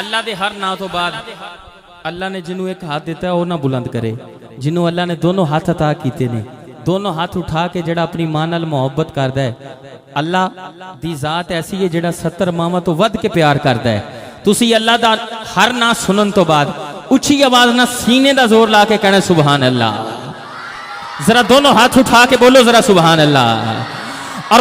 अल्लाह दे हर नाम तो बाद अल्लाह ने जिन्हों एक हाथ दिता है वह ना बुलंद करे। जिन्हों अल्लाह ने दोनों हाथ अता किए ने, दोनों हाथ उठा के जड़ा अपनी मां नाल मोहब्बत करता है, अल्लाह दी जात ऐसी है जड़ा 70 मावां तो वध के प्यार करता है। तुसी अल्लाह दा हर नाम सुनन तो बाद उच्ची आवाज ना सीने दा जोर ला के कहना सुभान अल्लाह। जरा दोनों हाथ उठा के बोलो जरा सुभान अल्लाह। और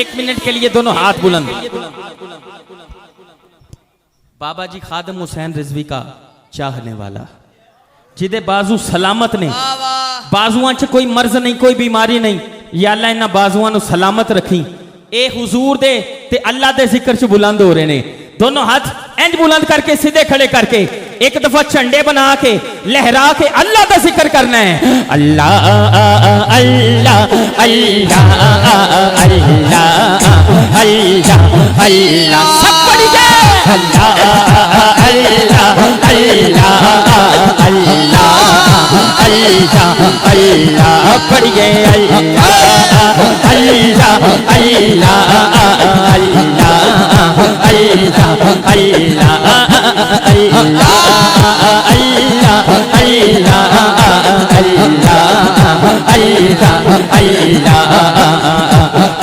एक मिनट के लिए दोनों हाथ बुलंद। बाबा जी खादम हुसैन रिजवी का चाहने वाला जिदे बाजू सलामत ने, बाजुआं च कोई मर्ज नहीं, कोई बीमारी नहीं, या अल्लाह इन्हां बाजुआं नूं सलामत रखी। ए हुजूर दे ते अल्लाह दे जिक्र च बुलंद हो रहे ने। दोनों हाथ इंज बुलंद करके सीधे खड़े करके एक दफा झंडे बना के लहरा के अल्लाह का जिक्र करना है। अल्लाह अल्लाह अल्लाह अल्लाह अल्लाह अल्लाह सब पढ़िए। अल्लाह अल्लाह अल्लाह अल्लाह अल्लाह अल्लाह पढ़िए। अल्लाह अल्लाह अल्लाह अल्लाह अल्लाह अल्लाह अल्लाह अल्लाह अल्लाह अल्लाह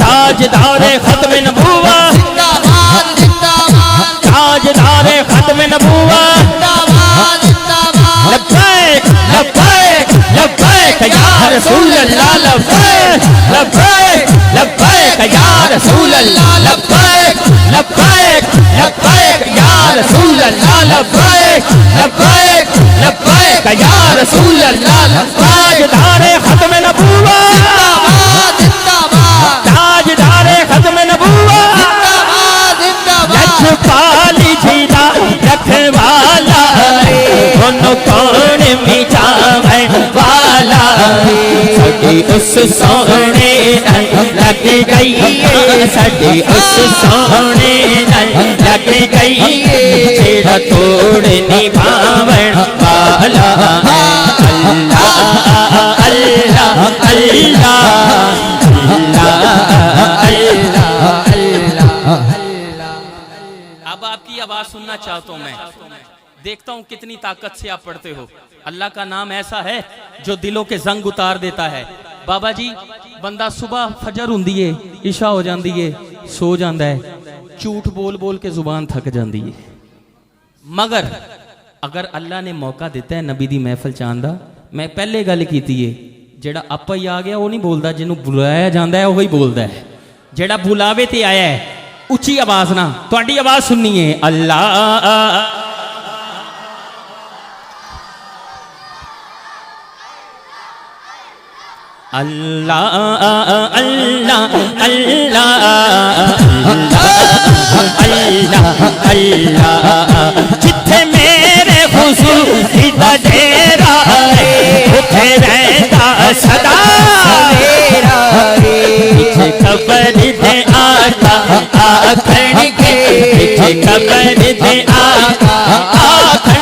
ताजदारे खत्म नबूवा जिंदाबाद जिंदाबाद, ताजदारे खत्म नबूवा जिंदाबाद जिंदाबाद, लब्बैक लब्बैक लब्बैक या रसूल अल्लाह, लब्बैक लब्बैक लब्बैक या रसूल अल्लाह, लब्बैक लब्बैक लब्बैक या रसूल अल्लाह, लब्बैक लब्बैक लब्बैक या रसूल अल्लाह। ताजदारे खत्म नबूवा जिंदाबाद जिंदाबाद, ताजदारे खत्म नबूवा जिंदाबाद जिंदाबाद, लजपाली जीदा रखवाला दोनों कौन मिटावे वाला सदी उस सोने लग गई, सदी उस सोने लग गई जेड़ा तोड़ निभावन वाला। अल्लाह अल्लाह अल्लाह अल्लाह। अब आपकी आवाज सुनना चाहता हूं मैं, देखता हूं कितनी ताकत से आप पढ़ते हो। अल्लाह का नाम ऐसा है जो दिलों के जंग उतार देता है। बाबा जी बंदा सुबह फजर हुंदी है, इशा हो जाती है, सो जाता है, झूठ बोल बोल के जुबान थक जाती है। मगर अगर अल्लाह ने मौका दिता है नबी दी महफिल चाहन दा, मैं पहले गल की है जेड़ा आपा ही आ गया वो नहीं बोलता, जिन्हों बुलाया जाता है वही बोलता है। जेड़ा बुलावे ते आया है उच्ची आवाज ना तुहाडी आवाज सुननी है। अल्लाह अल्लाह अल्लाह अल्लाह अल्लाह अल्लाह जिथे मेरे हुजूर दा डेरा है उथे रहता सदा मेरा रे। पीछे कब्र दे आका आखण के, पीछे कब्र दे आका आखण,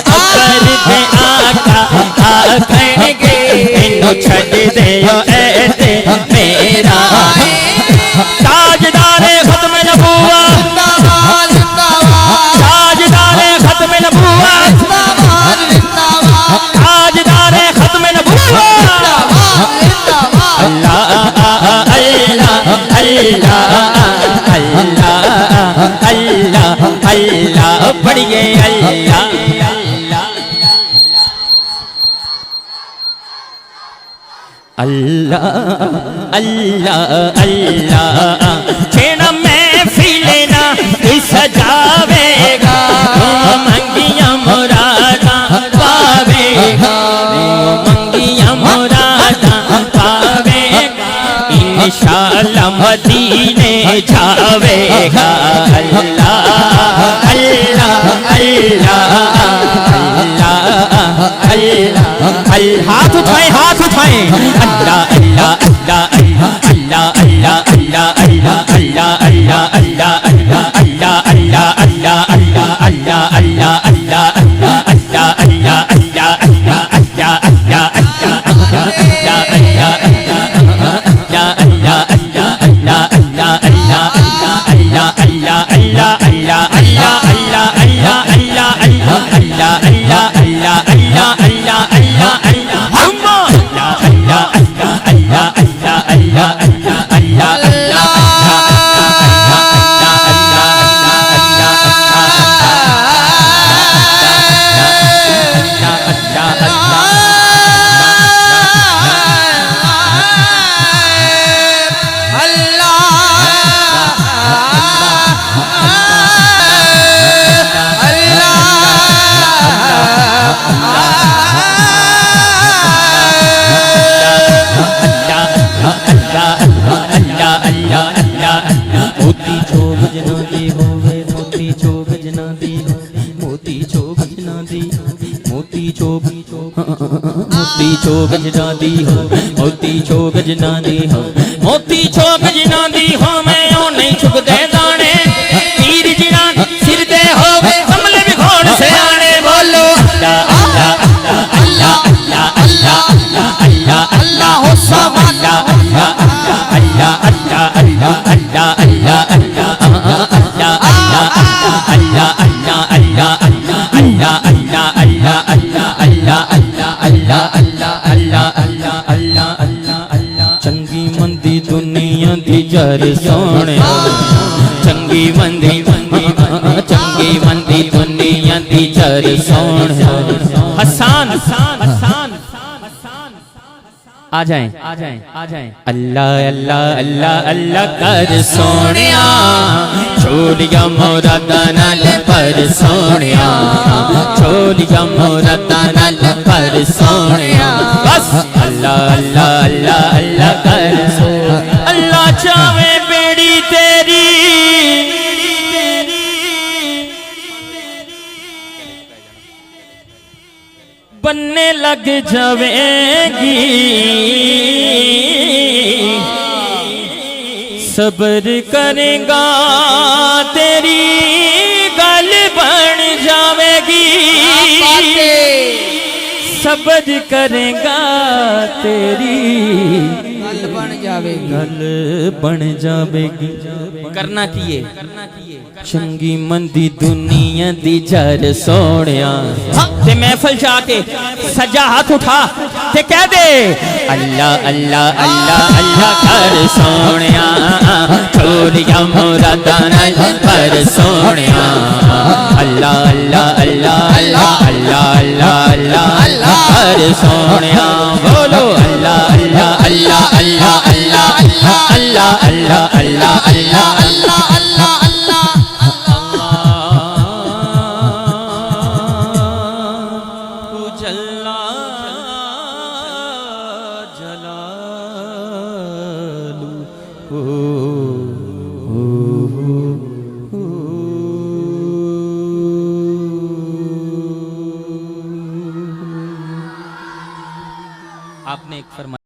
कब्र दे आका आखण के छड़ दे ऐते मेरा। ताजदारे खत्म नबूवा जिंदाबाद जिंदाबाद, ताजदारे खत्म नबूवा जिंदाबाद जिंदाबाद, ताजदारे खत्म नबूवा जिंदाबाद जिंदाबाद। अल्लाह अल्लाह अल्लाह अल्लाह पढ़िए अल्लाह अल्लाह अल्लाह अल्लाह छेड़ा महफिल ना सजावेगा मंगिया मुरादा पावेगा मंगिया मुरादा पावेगा इंशाअल्लाह मदीने जावेगा अल्लाह अल्लाह अल्लाह अल्लाह हाथ उठाए अल्लाह अल्लाह अल्लाह अल्लाह अल्लाह अल्लाह अल्लाह अल्लाह अल्लाह अल्लाह अल्लाह अल्लाह अल्लाह अल्लाह अल्लाह अल्लाह अल्लाह अल्लाह अल्लाह मोती चोग जनादी हो मोती चोग जनादी हो मोती चोग जनादी हो मैं ओ नहीं चुकदे दाने तीर जिना सिर दे हो कमले भी घोड़ से आने बोलो अल्लाह अल्लाह अल्लाह अल्लाह अल्लाह अल्लाह हो सवाला अल्लाह अल्लाह अल्लाह अल्लाह अल्लाह अल्लाह अल्लाह अल्लाह अल्लाह अल्लाह अल्लाह अल्लाह अल्लाह चंगी मंदी दुनिया दी जर सोने चंगी मंदी चंगी मंदी दुनिया दी जर सोने हसान आ जाएं अल्लाह अल्लाह अल्लाह अल्लाह कर सोनिया छोड़िया मोरा दानल पर सोनिया छोड़िया मोरा दानल पर सोनिया बस अल्लाह अल्लाह अल्लाह अल्लाह कर सोनिया अल्लाह चावे बेड़ी तेरी बनने लग जावेगी सब्र करेगा तेरी गल बन जावेगी सब्र करेगा तेरी गल बन जावेगी करना किए चंगी मंदी दुनिया दी जर सोनिया ते महफिल जाके सजा हाथ उठा ते कह दे अल्लाह अल्लाह अल्लाह अल्लाह कर सोनिया छोड़िया मोरा दानल पर सोनिया अल्लाह अल्लाह अल्लाह अल्लाह अल्लाह अल्लाह अल्लाह कर सोनिया बोलो अल्लाह अल्लाह अल्लाह अल्लाह अल्लाह अल्लाह अल्लाह अल्लाह अल्लाह अल्लाह आपने एक फरमाया